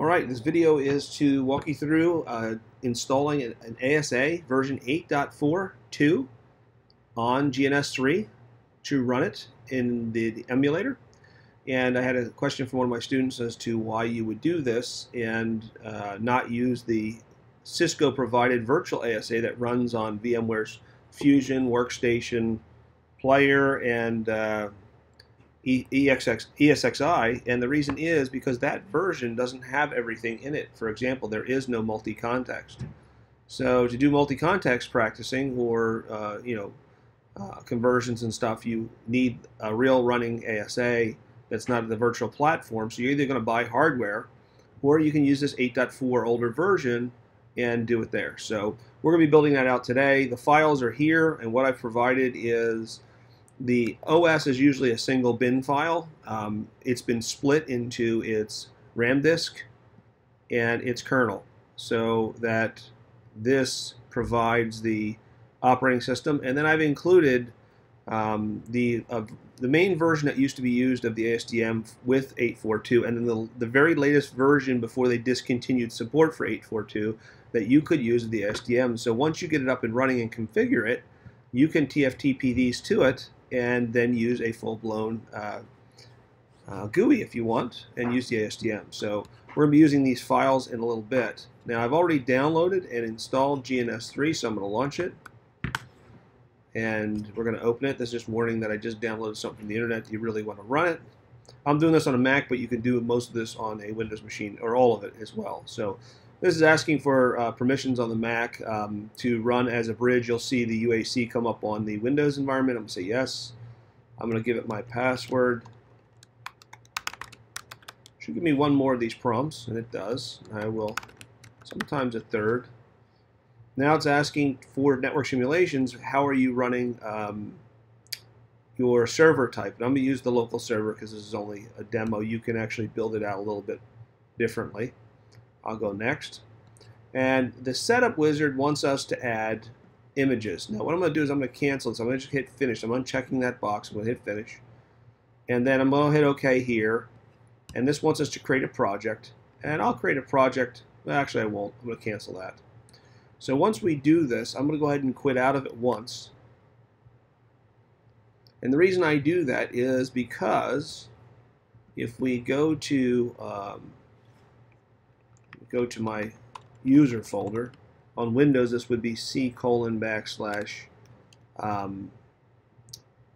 Alright, this video is to walk you through installing an ASA version 8.4.2 on GNS3 to run it in the emulator. And I had a question from one of my students as to why you would do this and not use the Cisco provided virtual ASA that runs on VMware's Fusion, Workstation, Player, and ESXi, and the reason is because that version doesn't have everything in it. For example, there is no multi-context. So to do multi-context practicing or conversions and stuff, you need a real running ASA that's not the virtual platform. So you're either going to buy hardware or you can use this 8.4 older version and do it there. So we're going to be building that out today. The files are here, and what I've provided is the OS is usually a single bin file. It's been split into its RAM disk and its kernel, so that this provides the operating system. And then I've included the main version that used to be used of the ASTM with 8.4.2, and then the very latest version before they discontinued support for 8.4.2 that you could use of the ASTM. So once you get it up and running and configure it, you can TFTP these to it and then use a full-blown GUI if you want, and use the ASTM. So we're going to be using these files in a little bit. Now I've already downloaded and installed GNS3, so I'm going to launch it. And we're going to open it. This is just warning that I just downloaded something from the internet. You really want to run it. I'm doing this on a Mac, but you can do most of this on a Windows machine, or all of it as well. So this is asking for permissions on the Mac to run as a bridge. You'll see the UAC come up on the Windows environment. I'm going to say yes. I'm going to give it my password. Should give me one more of these prompts, and it does. I will, sometimes a third. Now it's asking for network simulations. How are you running your server type? And I'm going to use the local server because this is only a demo. You can actually build it out a little bit differently. I'll go next. And the setup wizard wants us to add images. Now what I'm going to do is I'm going to cancel this. I'm going to just hit finish. I'm unchecking that box. I'm going to hit finish. And then I'm going to hit OK here. And this wants us to create a project. And I'll create a project. Well, actually I won't. I'm going to cancel that. So once we do this, I'm going to go ahead and quit out of it once. And the reason I do that is because if we go to my user folder, on Windows this would be C:\/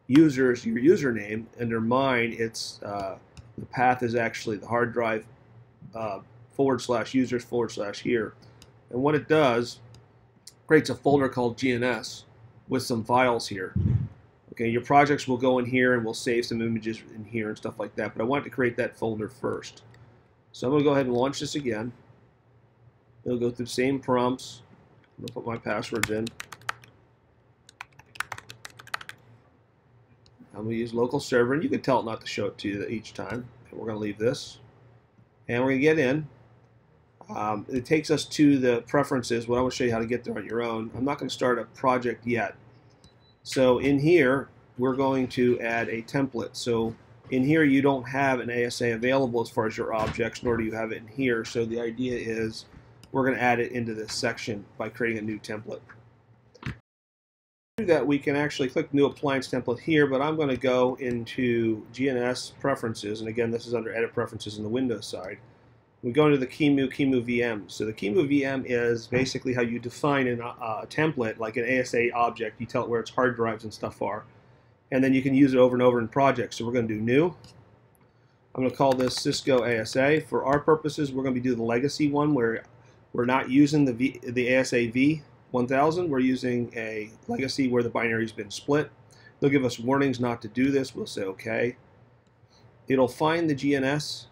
users, your username. Under mine, it's the path is actually the hard drive /users/ here. And what it does, creates a folder called GNS with some files here. Okay, your projects will go in here and we'll save some images in here and stuff like that, but I want to create that folder first. So I'm going to go ahead and launch this again. It'll go through the same prompts. I'm going to put my passwords in. I'm going to use local server, and you can tell it not to show it to you each time. And we're going to leave this. And we're going to get in. It takes us to the preferences. Well, I will show you how to get there on your own. I'm not going to start a project yet. So in here, we're going to add a template. So in here, you don't have an ASA available as far as your objects, nor do you have it in here. So the idea is we're going to add it into this section by creating a new template. To do that, we can actually click New Appliance Template here, but I'm going to go into GNS Preferences, and again, this is under Edit Preferences in the Windows side. We go into the QEMU VM. So the QEMU VM is basically how you define a template, like an ASA object. You tell it where its hard drives and stuff are, and then you can use it over and over in projects. So we're going to do New. I'm going to call this Cisco ASA. For our purposes, we're going to do the legacy one, where we're not using the ASA V1000. We're using a legacy where the binary's been split. They'll give us warnings not to do this. We'll say OK. It'll find the GNS.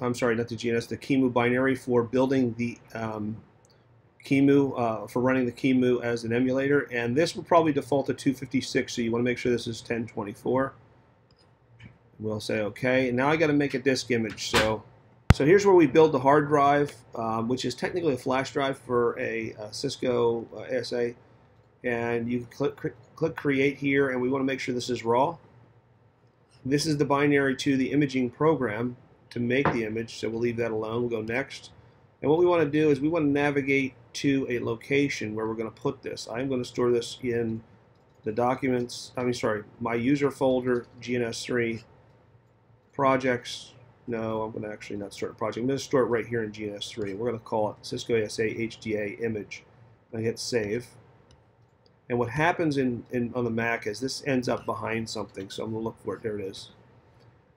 I'm sorry, not the GNS, the QEMU binary for building the QEMU, for running the QEMU as an emulator. And this will probably default to 256, so you want to make sure this is 1024. We'll say OK. And now I got to make a disk image. So here's where we build the hard drive, which is technically a flash drive for a Cisco ASA. And you click Create here, and we want to make sure this is raw. This is the binary to the imaging program. to make the image, so we'll leave that alone. We'll go next. And what we want to do is we want to navigate to a location where we're going to put this. I'm going to store this in the documents, my user folder, GNS3, projects. No, I'm going to actually not store a project. I'm going to store it right here in GNS3. We're going to call it Cisco ASA HDA image. I hit save. And what happens on the Mac is this ends up behind something, so I'm going to look for it. There it is.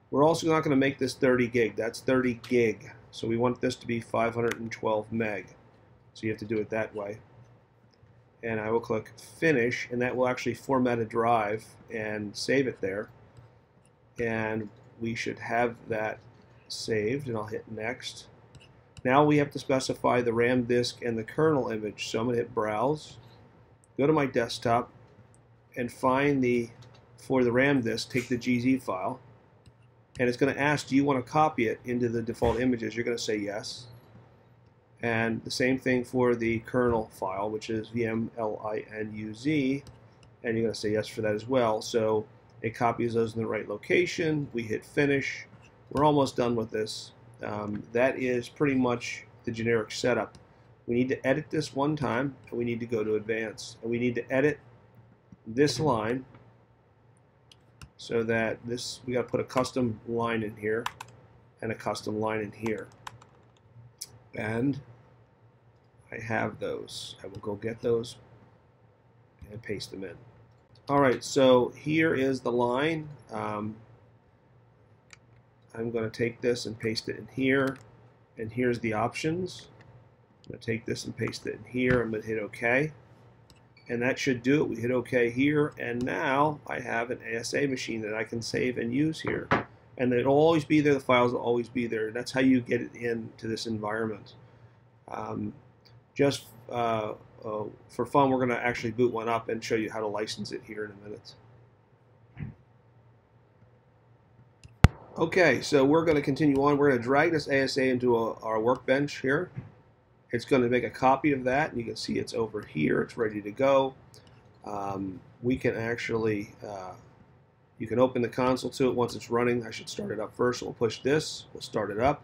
We're also not going to make this 30 gig. That's 30 gig. So we want this to be 512 meg. So you have to do it that way. And I will click Finish, and that will actually format a drive and save it there. And we should have that saved, and I'll hit Next. Now we have to specify the RAM disk and the kernel image. So I'm going to hit Browse, go to my desktop, and find for the RAM disk, take the GZ file. And it's going to ask, do you want to copy it into the default images? You're going to say yes. And the same thing for the kernel file, which is VMLINUZ, and you're going to say yes for that as well. So it copies those in the right location. We hit Finish. We're almost done with this. That is pretty much the generic setup. We need to edit this one time, and we need to go to Advanced. And we need to edit this line, so that we got to put a custom line in here and a custom line in here. And I have those. I will go get those and paste them in. Alright, so here is the line. I'm going to take this and paste it in here. And here's the options. I'm going to take this and paste it in here. I'm going to hit OK. And that should do it. We hit OK here, and now I have an ASA machine that I can save and use here. And it'll always be there. The files will always be there. That's how you get it into this environment. Just for fun, we're going to actually boot one up and show you how to license it here in a minute. Okay, so we're going to continue on. We're going to drag this ASA into our workbench here. It's going to make a copy of that, and you can see it's over here. It's ready to go. We can actually, you can open the console to it once it's running. I should start it up first. So we'll push this. We'll start it up.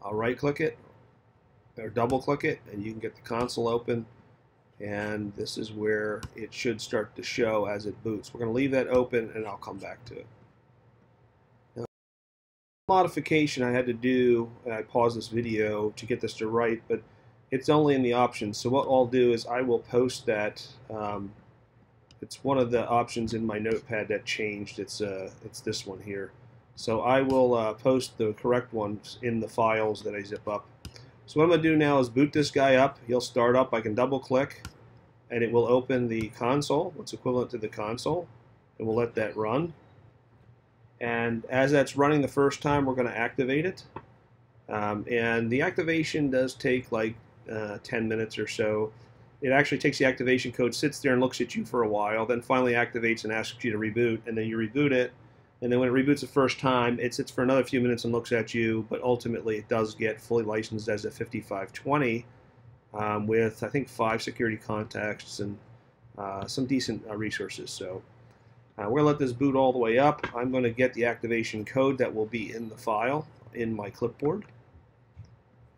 I'll right-click it or double-click it, and you can get the console open. And this is where it should start to show as it boots. We're going to leave that open, and I'll come back to it. Now, modification I had to do, and I paused this video to get this to write, but it's only in the options. So what I'll do is I will post that. It's one of the options in my notepad that changed. It's this one here. So I will post the correct ones in the files that I zip up. So what I'm going to do now is boot this guy up. He'll start up. I can double click, and it will open the console, what's equivalent to the console, and we'll let that run. And as that's running the first time, we're going to activate it. And the activation does take like 10 minutes or so. It actually takes the activation code, sits there and looks at you for a while, then finally activates and asks you to reboot, and then you reboot it, and then when it reboots the first time, it sits for another few minutes and looks at you, but ultimately it does get fully licensed as a 5520 with, I think, 5 security contexts and some decent resources. So we're going to let this boot all the way up. I'm going to get the activation code that will be in the file in my clipboard.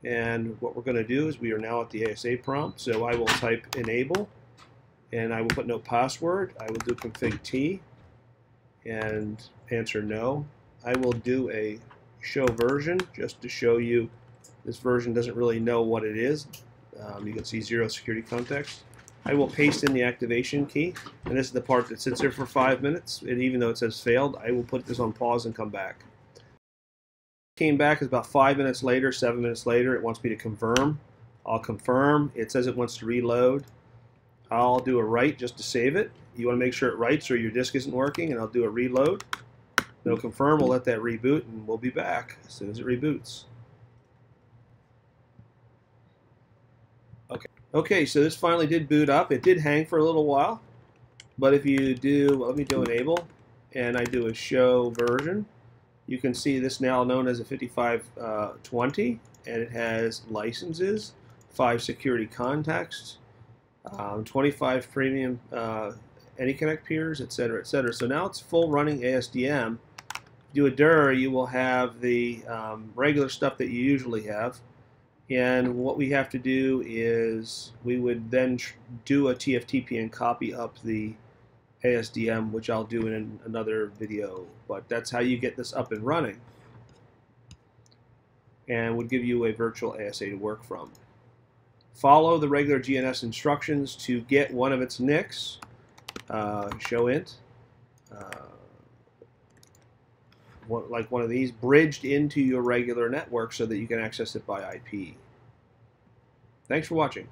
And what we're going to do is we are now at the ASA prompt, so I will type enable, and I will put no password. I will do config T and answer no. I will do a show version just to show you this version doesn't really know what it is. You can see 0 security context. I will paste in the activation key, and this is the part that sits there for 5 minutes, and even though it says failed, I will put this on pause and come back. Came back is about 5 minutes later, 7 minutes later. It wants me to confirm. I'll confirm. It says it wants to reload. I'll do a write just to save it. You want to make sure it writes or your disk isn't working, and I'll do a reload. It'll confirm. We'll let that reboot, and we'll be back as soon as it reboots. Okay, so this finally did boot up. It did hang for a little while, but if you do, let me do enable, and I do a show version. You can see this now known as a 5520, and it has licenses, 5 security contexts, 25 premium AnyConnect peers, etc., etc. So now it's full running ASDM. If do a dir, you will have the regular stuff that you usually have. And what we have to do is we would then do a TFTP and copy up the ASDM, which I'll do in another video. But that's how you get this up and running, and would give you a virtual ASA to work from. Follow the regular GNS instructions to get one of its NICs. Show int. Like one of these, bridged into your regular network so that you can access it by IP. Thanks for watching.